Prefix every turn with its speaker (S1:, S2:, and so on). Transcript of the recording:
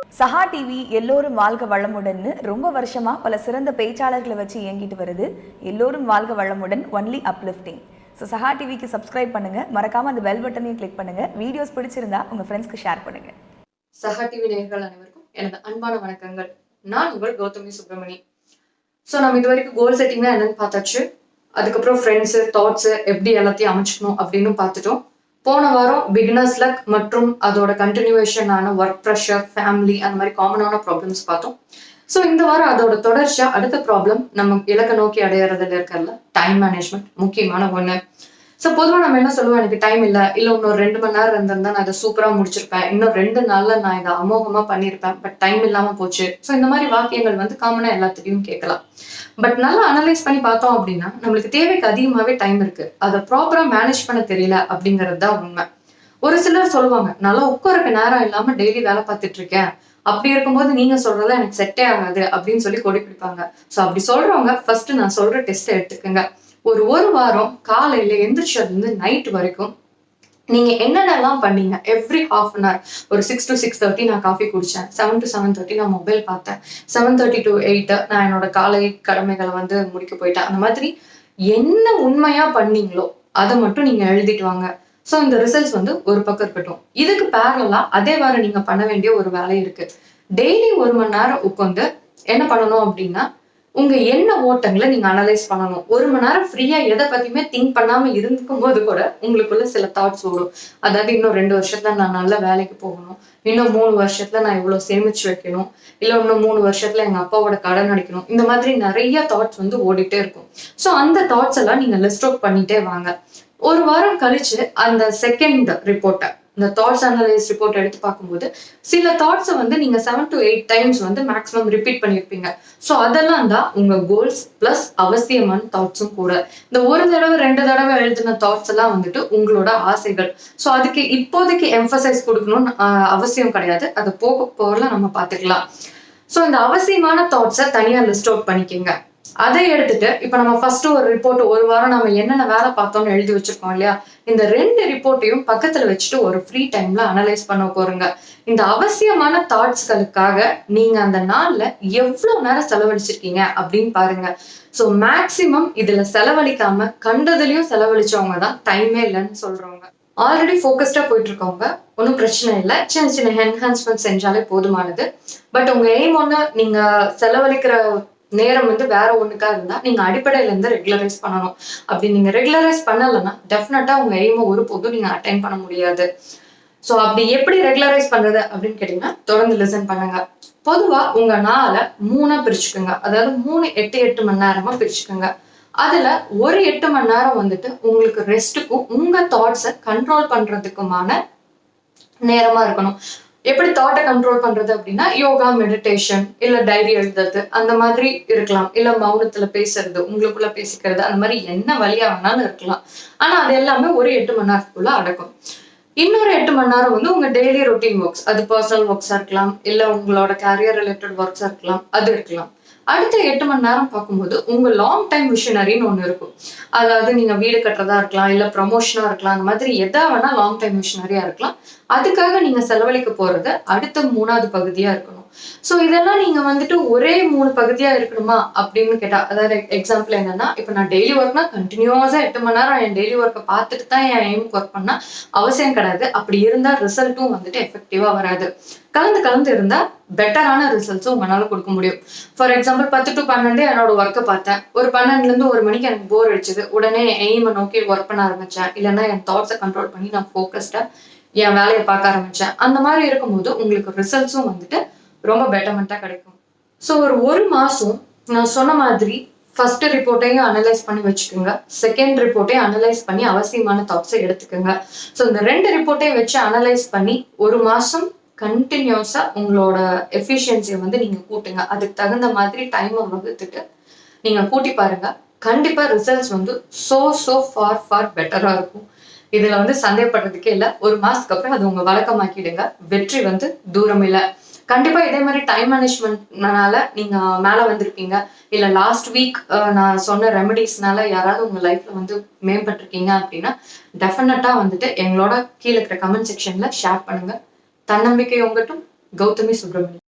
S1: சஹா TV எல்லோரும் வாழ்க வளமுடன்னு ரொம்ப வருஷமா பல சிறந்த பேச்சாளர்களை வச்சு இயங்கிட்டு வருது. எல்லோரும் வாழ்க வளமுடன், ஒன்லி அப்லிஃப்டிங். ஸோ சஹா டிவிக்கு சப்ஸ்கிரைப் பண்ணுங்க, மறக்காம அந்த பெல் பட்டனையும் கிளிக் பண்ணுங்க. வீடியோஸ் பிடிச்சிருந்தா உங்க ஃப்ரெண்ட்ஸ்க்கு ஷேர் பண்ணுங்க.
S2: சஹா டிவி நேயர்கள் அனைவருக்கும் எனது அன்பான வணக்கங்கள். நான் உங்கள் கௌதமி சுப்ரமணி. ஸோ நம்ம இது வரைக்கும் கோல் செட்டிங்னா என்னன்னு பார்த்தாச்சு. அதுக்கப்புறம் ஃப்ரெண்ட்ஸு, தாட்ஸு எப்படி எல்லாத்தையும் அமைச்சுக்கணும் அப்படின்னு பார்த்துட்டோம். போன வாரம் பிகினர்ஸ் லக் மற்றும் அதோட கண்டினியூவேஷனான ஒர்க் ப்ரெஷர், ஃபேமிலி, அந்த மாதிரி காமனான ப்ராப்ளம்ஸ் பார்த்தோம். ஸோ இந்த வாரம் அதோட தொடர்ச்சியா அடுத்த ப்ராப்ளம் நம்ம இலக்க நோக்கி அடையிறதுல இருக்கிறதுல டைம் மேனேஜ்மெண்ட் முக்கியமான ஒண்ணு. ஸோ பொதுவாக நம்ம என்ன சொல்லுவோம், எனக்கு டைம் இல்லை, இன்னொரு 2 மணி நேரம் இருந்திருந்தா நான் இதை சூப்பராக முடிச்சிருப்பேன், இன்னும் 2 நாள்ல நான் இதை அமோகமா பண்ணியிருப்பேன், பட் டைம் இல்லாம போச்சு. ஸோ இந்த மாதிரி வாக்கியங்கள் வந்து காமனா எல்லாத்துலையும் கேட்கலாம். பட் நல்லா அனலைஸ் பண்ணி பார்த்தோம் அப்படின்னா நம்மளுக்கு தேவைக்கு அதிகமாவே டைம் இருக்கு, அதை ப்ராப்பரா மேனேஜ் பண்ண தெரியல அப்படிங்கிறது தான் உண்மை. ஒரு சிலர் சொல்லுவாங்க, நல்லா உட்காரக்கு நேரம் இல்லாம டெய்லி வேலை பார்த்துட்டு இருக்கேன், அப்படி இருக்கும்போது நீங்க சொல்றதா எனக்கு செட்டே ஆகாது அப்படின்னு சொல்லி கொடி பிடிப்பாங்க. ஸோ அப்படி சொல்றவங்க ஃபர்ஸ்ட் நான் சொல்ற டெஸ்ட்டை எடுத்துக்கோங்க. ஒரு வாரம் காலையில எந்திரிச்சதுல இருந்து நைட் வரைக்கும் நீங்க என்னென்னலாம் பண்ணீங்க. எவ்ரி ஹாஃப் அன் ஹவர், ஒரு 6 to 6:30 நான் காஃபி குடிச்சேன், 7 to 7:30 நான் மொபைல் பார்த்தேன், 7:30 to 8 நான் என்னோட காலை கடமைகளை வந்து முடிக்க போயிட்டேன். அந்த மாதிரி என்ன உண்மையா பண்ணீங்களோ அதை மட்டும் நீங்க எழுதிட்டு வாங்க. ஸோ இந்த ரிசல்ட்ஸ் வந்து ஒரு பக்கம் இருக்கட்டும். இதுக்கு பேரலா அதே வாரம் நீங்க பண்ண வேண்டிய ஒரு வேலை இருக்கு. டெய்லி 1 மணி நேரம் உட்காந்து என்ன பண்ணணும் அப்படின்னா உங்க எண்ண ஓட்டங்களை நீங்க அனலைஸ் பண்ணணும். 1 மணி நேரம் ஃப்ரீயா எதை பத்தியுமே திங்க் பண்ணாம இருக்கும் போது கூட உங்களுக்குள்ள சில தாட்ஸ் வரும். அதாவது இன்னும் 2 வருஷத்துல நான் நல்ல வேலைக்கு போகணும், இன்னும் 3 வருஷத்துல நான் இவ்வளவு சேமிச்சு வைக்கணும், இல்ல இன்னும் 3 வருஷத்துல எங்க அப்பாவோட கடன் அடைக்கணும். இந்த மாதிரி நிறைய தாட்ஸ் வந்து ஓடிட்டே இருக்கும். ஸோ அந்த தாட்ஸ் எல்லாம் நீங்க லிஸ்ட் அவுட் பண்ணிட்டே வாங்க. ஒரு வாரம் கழிச்சு அந்த செகண்ட் ரிப்போர்ட்டை, இந்த தாட்ஸ் அனலைஸ் ரிப்போர்ட் எடுத்து பார்க்கும்போது சில தாட்ஸை வந்து நீங்க 7 to 8 டைம்ஸ் வந்து மேக்ஸிமம் ரிப்பீட் பண்ணியிருப்பீங்க. ஸோ அதெல்லாம் தான் உங்க கோல்ஸ் பிளஸ் அவசியமான தாட்ஸும் கூட. இந்த 1 தடவை 2 தடவை எழுதின தாட்ஸ் எல்லாம் வந்துட்டு உங்களோட ஆசைகள். ஸோ அதுக்கு இப்போதைக்கு எம்பசைஸ் கொடுக்கணும்னு அவசியம் கிடையாது, அதை போக போகல நம்ம பார்த்துக்கலாம். ஸோ இந்த அவசியமான தாட்ஸை தனியா லிஸ்ட் அவுட் பண்ணிக்கோங்க. அதை எடுத்துட்டு இப்ப நம்ம ஃபர்ஸ்ட் ஒரு ரிப்போர்ட், ஒரு வாரம் நம்ம என்னென்ன வேலை பார்த்தோம்னு எழுதி வச்சிருக்கோம் இல்லையா, இந்த 2 ரிப்போர்ட்டையும் பக்கத்துல வச்சுட்டு ஒரு ஃப்ரீ டைம்ல அனலைஸ் பண்ண போறீங்க. இந்த அவசியமான தாட்ஸ்களுக்காக நீங்க அந்த நாள்ல எவ்வளவு நேரம் செலவழிச்சிருக்கீங்க அப்படின்னு பாருங்க. ஸோ மேக்சிமம் இதுல செலவழிக்காம கண்டதுலயும் செலவழிச்சவங்க தான் டைமே இல்லைன்னு சொல்றவங்க. ஆல்ரெடி ஃபோக்கஸ்டா போயிட்டு இருக்கவங்க ஒன்றும் பிரச்சனை இல்லை, சின்ன சின்ன என்ஹான்ஸ்மெண்ட் செஞ்சாலே போதுமானது. பட் உங்க எய்ம் ஒன்று, நீங்க செலவழிக்கிற நேரம் வந்து வேற ஒண்ணுக்கா இருந்தா நீங்க அடிப்படையில இருந்து ரெகுலரைஸ் பண்ணணும். அப்படி நீங்க ரெகுலரைஸ் பண்ணலன்னா டெஃபினட்டா உங்க எய்மை ஒரு போதும் நீங்க அட்டைன் பண்ண முடியாது. ஸோ அப்படி எப்படி ரெகுலரைஸ் பண்றது அப்படின்னு கேட்டீங்கன்னா தொடர்ந்து லிசன் பண்ணுங்க. பொதுவா உங்க நாளை 3 பிரிச்சுக்கோங்க. அதாவது 3 8 மணி நேரமா பிரிச்சுக்கோங்க. அதுல ஒரு 8 மணி நேரம் வந்துட்டு உங்களுக்கு ரெஸ்ட்டுக்கும் உங்க தாட்ஸை கண்ட்ரோல் பண்றதுக்குமான நேரமா இருக்கணும். எப்படி தாட்டை கண்ட்ரோல் பண்றது அப்படின்னா யோகா, மெடிடேஷன், இல்ல டைரி எழுதுறது, அந்த மாதிரி இருக்கலாம். இல்ல மௌனத்துல பேசுறது, உங்களுக்குள்ள பேசிக்கிறது, அந்த மாதிரி என்ன வழியா வேணாலும் இருக்கலாம். ஆனா அது எல்லாமே ஒரு 8 மணி நேரத்துக்குள்ள அடக்கும். இன்னொரு 8 மணி நேரம் வந்து உங்க டெய்லி ரொட்டீன் ஒர்க்ஸ், அது பர்சனல் ஒர்க்ஸா இருக்கலாம், இல்ல உங்களோட கேரியர் ரிலேட்டட் ஒர்க்ஸா இருக்கலாம், அது இருக்கலாம். அடுத்த 8 மணி நேரம் பார்க்கும்போது உங்க லாங் டைம் விஷனரின்னு ஒண்ணு இருக்கும். அதாவது நீங்க வீடு கட்டுறதா இருக்கலாம், இல்ல ப்ரமோஷனா இருக்கலாம், அந்த மாதிரி எதா வேணா லாங் டைம் விஷனரியா இருக்கலாம். அதுக்காக நீங்க செலவழிக்க போறது அடுத்த 3வது பகுதியா இருக்கணும். ஸோ இதெல்லாம் நீங்க வந்துட்டு ஒரே 3 பகுதியா இருக்கணுமா அப்படின்னு கேட்டா, அதாவது எக்ஸாம்பிள் என்னன்னா, இப்ப நான் டெய்லி ஒர்க்னா கண்டினியூஸா 8 மணி நேரம் என் டெய்லி ஒர்க்கை பார்த்துட்டு தான் என் எய்முக்கு ஒர்க் பண்ணா அவசியம் கிடையாது. அப்படி இருந்தா ரிசல்ட்டும் வந்துட்டு எஃபெக்டிவா வராது. கலந்து இருந்தா பெட்டரான ரிசல்ட்ஸும் உங்களால கொடுக்க முடியும். ஃபார் எக்ஸாம்பிள் 10 to 12 என்னோட ஒர்க்கை பார்த்தேன், ஒரு 12ல இருந்து 1 மணிக்கு எனக்கு போர் அடிச்சது, உடனே என் எய்மை நோக்கி ஒர்க் பண்ண ஆரம்பிச்சேன், இல்லைன்னா என் தாட்ஸை கண்ட்ரோல் பண்ணி நான் ஃபோக்கஸ்டா என் வேலையை பார்க்க ஆரம்பிச்சேன். அந்த மாதிரி இருக்கும்போது உங்களுக்கு ரிசல்ட்ஸும் வந்துட்டு ரொம்ப பெட்டர்மெண்டா கிடைக்கும். ஸோ ஒரு மாசம் நான் சொன்ன மாதிரி ஃபர்ஸ்ட் ரிப்போர்ட்டையும் அனலைஸ் பண்ணி வச்சுக்கோங்க, செகண்ட் ரிப்போர்ட்டையும் அனலைஸ் பண்ணி அவசியமான தாட்ஸை எடுத்துக்கோங்க. ஸோ இந்த 2 ரிப்போர்ட்டையும் வச்சு அனலைஸ் பண்ணி ஒரு மாசம் கண்டினியூஸா உங்களோட எஃபிஷியன்சியை வந்து நீங்க கூட்டுங்க. அதுக்கு தகுந்த மாதிரி டைமை வகுத்துட்டு நீங்க கூட்டி பாருங்க. கண்டிப்பா ரிசல்ட்ஸ் வந்து சோ ஃபார் பெட்டரா இருக்கும். இதுல வந்து சந்தேகப்படுறதுக்கே இல்லை. ஒரு மாசத்துக்கு அப்புறம் அது உங்க வழக்கமாக்கிடுங்க. வெற்றி வந்து தூரம் இல்லை. கண்டிப்பா இதே மாதிரி டைம் மேனேஜ்மெண்ட்னால நீங்க மேல வந்திருப்பீங்க. இல்ல லாஸ்ட் வீக் நான் சொன்ன ரெமடிஸ்னால யாராவது உங்க லைஃப்ல வந்து மேம்பட்டிருக்கீங்க அப்படின்னா டெஃபினட்டா வந்துட்டு எங்களோட கீழே இருக்கிற கமெண்ட் செக்ஷன்ல ஷேர் பண்ணுங்க. தன்னம்பிக்கை உங்கட்டும். கௌதமி சுப்ரமணி.